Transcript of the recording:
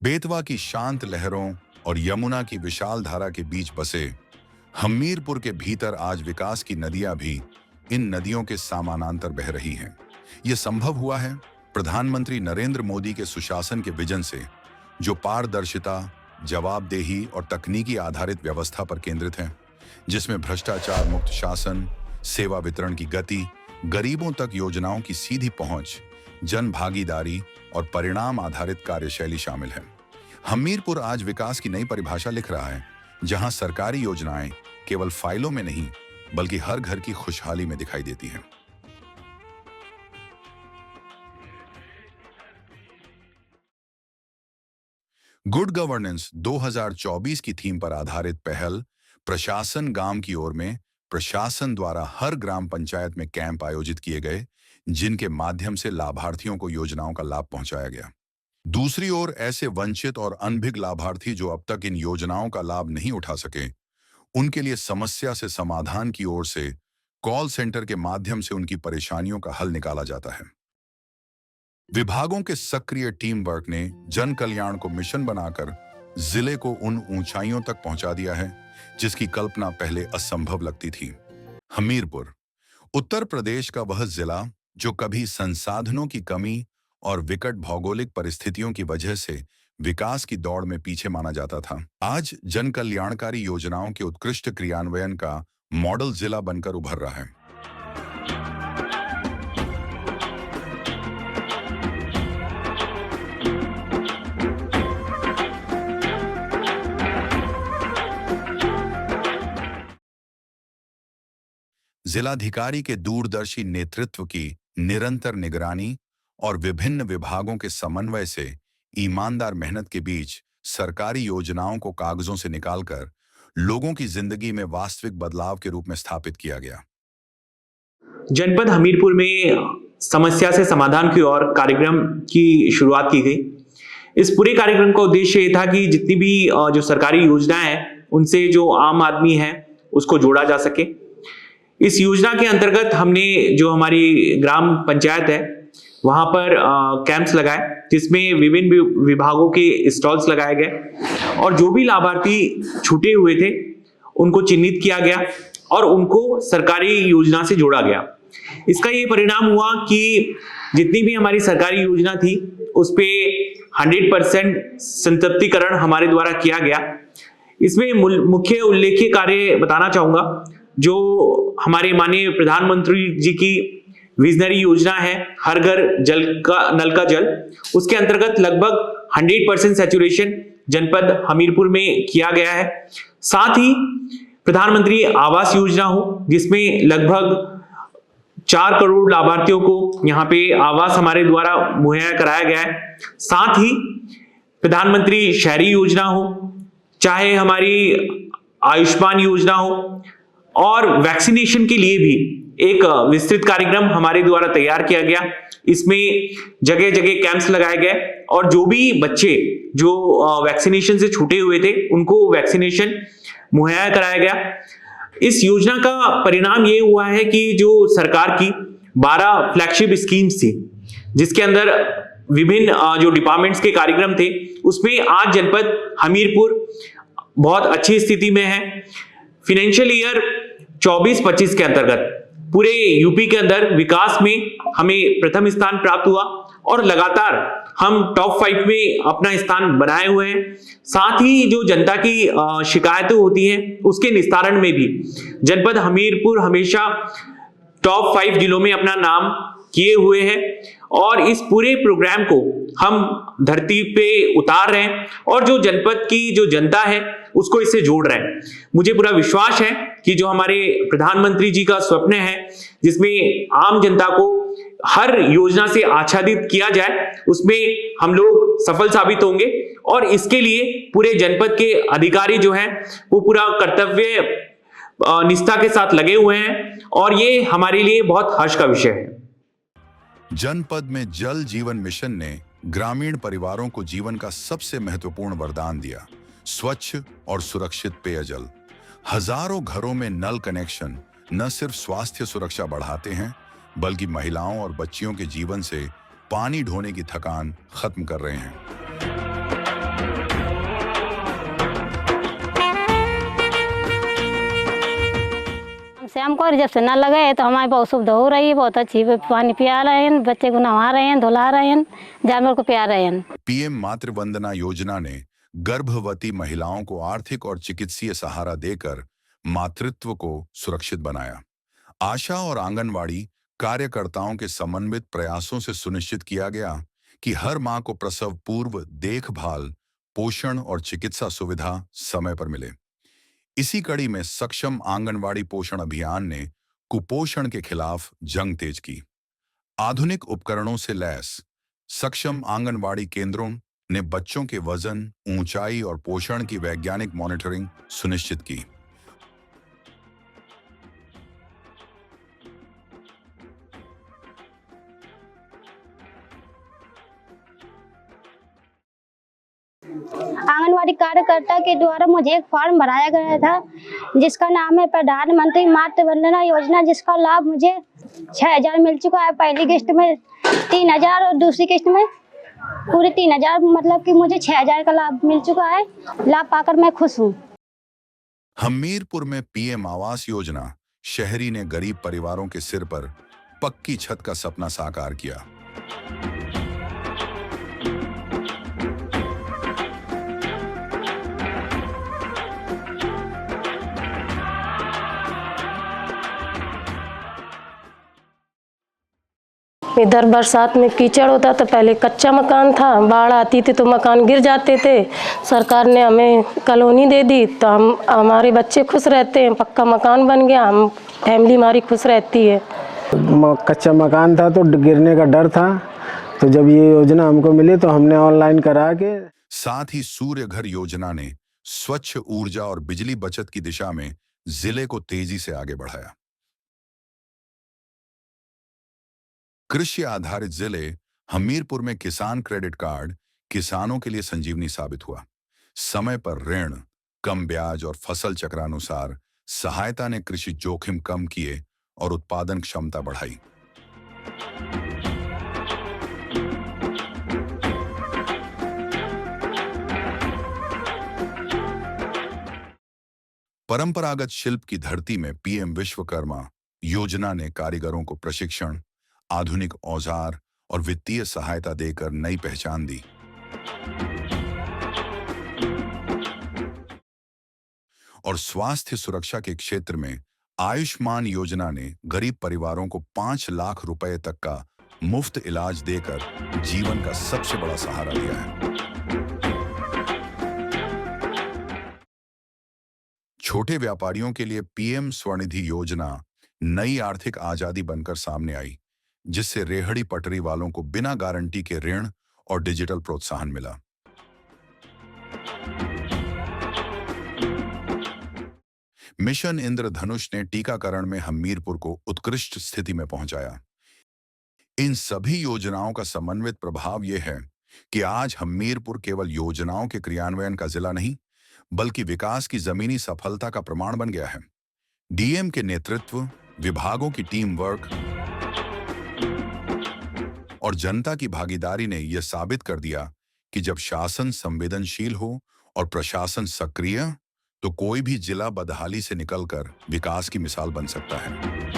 बेतवा की शांत लहरों और यमुना की विशाल धारा के बीच बसे हमीरपुर के भीतर आज विकास की नदियां भी इन नदियों के समानांतर बह रही हैं। यह संभव हुआ है प्रधानमंत्री नरेंद्र मोदी के सुशासन के विजन से, जो पारदर्शिता, जवाबदेही और तकनीकी आधारित व्यवस्था पर केंद्रित है, जिसमें भ्रष्टाचार मुक्त शासन, सेवा वितरण की गति, गरीबों तक योजनाओं की सीधी पहुंच, जन भागीदारी और परिणाम आधारित कार्यशैली शामिल है। हमीरपुर आज विकास की नई परिभाषा लिख रहा है, जहां सरकारी योजनाएं केवल फाइलों में नहीं बल्कि हर घर की खुशहाली में दिखाई देती हैं। गुड गवर्नेंस 2024 की थीम पर आधारित पहल प्रशासन गांव की ओर में प्रशासन द्वारा हर ग्राम पंचायत में कैंप आयोजित किए गए, जिनके माध्यम से लाभार्थियों को योजनाओं का लाभ पहुंचाया गया। दूसरी ओर ऐसे वंचित और अनभिज्ञ लाभार्थी जो अब तक इन योजनाओं का लाभ नहीं उठा सके, उनके लिए समस्या से समाधान की ओर से कॉल सेंटर के माध्यम से उनकी परेशानियों का हल निकाला जाता है। विभागों के सक्रिय टीम वर्क ने जन कल्याण को मिशन बनाकर जिले को उन ऊंचाइयों तक पहुंचा दिया है जिसकी कल्पना पहले असंभव लगती थी। हमीरपुर उत्तर प्रदेश का वह जिला जो कभी संसाधनों की कमी और विकट भौगोलिक परिस्थितियों की वजह से विकास की दौड़ में पीछे माना जाता था, आज जन कल्याणकारी योजनाओं के उत्कृष्ट क्रियान्वयन का मॉडल जिला बनकर उभर रहा है। जिलाधिकारी के दूरदर्शी नेतृत्व की निरंतर निगरानी और विभिन्न विभागों के समन्वय से ईमानदार मेहनत के बीच सरकारी योजनाओं को कागजों से निकालकर लोगों की जिंदगी में वास्तविक बदलाव के रूप में स्थापित किया गया। जनपद हमीरपुर में समस्या से समाधान की ओर कार्यक्रम की शुरुआत की गई। इस पूरे कार्यक्रम का उद्देश्य ये था कि जितनी भी जो सरकारी योजनाएं हैं उनसे जो आम आदमी है उसको जोड़ा जा सके। इस योजना के अंतर्गत हमने जो हमारी ग्राम पंचायत है वहां पर कैंप्स लगाए, जिसमें विभिन्न विभागों के स्टॉल्स लगाए गए और जो भी लाभार्थी छूटे हुए थे उनको चिन्हित किया गया और उनको सरकारी योजना से जोड़ा गया। इसका ये परिणाम हुआ कि जितनी भी हमारी सरकारी योजना थी उस पे 100% संतृप्तिकरण हमारे द्वारा किया गया। इसमें मुख्य उल्लेखनीय कार्य बताना चाहूंगा, जो हमारे माननीय प्रधानमंत्री जी की विजनरी योजना है हर घर नल का जल, उसके अंतर्गत लगभग 100% सैचुरेशन जनपद हमीरपुर में किया गया है। साथ ही प्रधानमंत्री आवास योजना हो, जिसमें लगभग 4 करोड़ लाभार्थियों को यहाँ पे आवास हमारे द्वारा मुहैया कराया गया है। साथ ही प्रधानमंत्री शहरी योजना हो, चाहे हमारी आयुष्मान योजना हो, और वैक्सीनेशन के लिए भी एक विस्तृत कार्यक्रम हमारे द्वारा तैयार किया गया। इसमें जगह जगह कैंप्स लगाए गए और जो भी बच्चे जो वैक्सीनेशन से छूटे हुए थे उनको वैक्सीनेशन मुहैया कराया गया। इस योजना का परिणाम ये हुआ है कि जो सरकार की 12 फ्लैगशिप स्कीम्स थी, जिसके अंदर विभिन्न जो डिपार्टमेंट्स के कार्यक्रम थे, उसमें आज जनपद हमीरपुर बहुत अच्छी स्थिति में है। फाइनेंशियल ईयर 24-25 के अंतर्गत पूरे यूपी के अंदर विकास में हमें प्रथम स्थान प्राप्त हुआ और लगातार हम टॉप 5 में अपना स्थान बनाए हुए हैं। साथ ही जो जनता की शिकायतें होती हैं उसके निस्तारण में भी जनपद हमीरपुर हमेशा टॉप 5 जिलों में अपना नाम किए हुए हैं और इस पूरे प्रोग्राम को हम धरती पे उतार रहे हैं और जो जनपद की जो जनता है उसको इससे जोड़ रहे हैं। मुझे पूरा विश्वास है कि जो हमारे प्रधानमंत्री जी का स्वप्न है, जिसमें आम जनता को हर योजना से आच्छादित किया जाए, उसमें हम लोग सफल साबित होंगे और इसके लिए पूरे जनपद के अधिकारी जो हैं वो पूरा कर्तव्य निष्ठा के साथ लगे हुए हैं और ये हमारे लिए बहुत हर्ष का विषय है। जनपद में जल जीवन मिशन ने ग्रामीण परिवारों को जीवन का सबसे महत्वपूर्ण वरदान दिया, स्वच्छ और सुरक्षित पेयजल। हजारों घरों में नल कनेक्शन न सिर्फ स्वास्थ्य सुरक्षा बढ़ाते हैं बल्कि महिलाओं और बच्चियों के जीवन से पानी ढोने की थकान खत्म कर रहे हैं। को जब से नल लगे है तो हमारी बहुत सुविधा हो रही है, बहुत अच्छी पानी पिया रहे हैं, बच्चे को नहवा रहे हैं, धुला रहे हैं, जानवर को पिया रहे हैं। पीएम मातृ वंदना योजना ने गर्भवती महिलाओं को आर्थिक और चिकित्सीय सहारा देकर मातृत्व को सुरक्षित बनाया। आशा और आंगनवाड़ी कार्यकर्ताओं के समन्वित प्रयासों से सुनिश्चित किया गया कि हर मां को प्रसव पूर्व देखभाल, पोषण और चिकित्सा सुविधा समय पर मिले। इसी कड़ी में सक्षम आंगनवाड़ी पोषण अभियान ने कुपोषण के खिलाफ जंग तेज की। आधुनिक उपकरणों से लैस सक्षम आंगनवाड़ी केंद्रों ने बच्चों के वजन, ऊंचाई और पोषण की वैज्ञानिक मॉनिटरिंग सुनिश्चित की। आंगनवाड़ी कार्यकर्ता के द्वारा मुझे एक फॉर्म भराया गया था जिसका नाम है प्रधानमंत्री मातृ वंदना योजना, जिसका लाभ मुझे 6,000 मिल चुका है। पहली किस्त में 3,000 और दूसरी किस्त में पूरे 3,000, मतलब कि मुझे 6,000 का लाभ मिल चुका है। लाभ पाकर मैं खुश हूँ। हमीरपुर में पीएम आवास योजना शहरी ने गरीब परिवारों के सिर पर पक्की छत का सपना साकार किया। इधर बरसात में कीचड़ होता था, पहले कच्चा मकान था, बाढ़ आती थी तो मकान गिर जाते थे। सरकार ने हमें कॉलोनी दे दी तो हमारे बच्चे खुश रहते हैं, पक्का मकान बन गया, हम फैमिली हमारी खुश रहती है। कच्चा मकान था तो गिरने का डर था, तो जब ये योजना हमको मिली तो हमने ऑनलाइन करा के। साथ ही सूर्य घर योजना ने स्वच्छ ऊर्जा और बिजली बचत की दिशा में जिले को तेजी से आगे बढ़ाया। कृषि आधारित जिले हमीरपुर में किसान क्रेडिट कार्ड किसानों के लिए संजीवनी साबित हुआ। समय पर ऋण, कम ब्याज और फसल चक्रानुसार सहायता ने कृषि जोखिम कम किए और उत्पादन क्षमता बढ़ाई। परंपरागत शिल्प की धरती में पीएम विश्वकर्मा योजना ने कारीगरों को प्रशिक्षण, आधुनिक औजार और वित्तीय सहायता देकर नई पहचान दी। और स्वास्थ्य सुरक्षा के क्षेत्र में आयुष्मान योजना ने गरीब परिवारों को 5 लाख रुपए तक का मुफ्त इलाज देकर जीवन का सबसे बड़ा सहारा दिया है। छोटे व्यापारियों के लिए पीएम स्वनिधि योजना नई आर्थिक आजादी बनकर सामने आई, जिससे रेहड़ी पटरी वालों को बिना गारंटी के ऋण और डिजिटल प्रोत्साहन मिला। मिशन इंद्रधनुष ने टीकाकरण में हमीरपुर को उत्कृष्ट स्थिति में पहुंचाया। इन सभी योजनाओं का समन्वित प्रभाव यह है कि आज हमीरपुर केवल योजनाओं के क्रियान्वयन का जिला नहीं, बल्कि विकास की जमीनी सफलता का प्रमाण बन गया है। डीएम के नेतृत्व, विभागों की टीम वर्क और जनता की भागीदारी ने यह साबित कर दिया कि जब शासन संवेदनशील हो और प्रशासन सक्रिय, तो कोई भी जिला बदहाली से निकलकर विकास की मिसाल बन सकता है।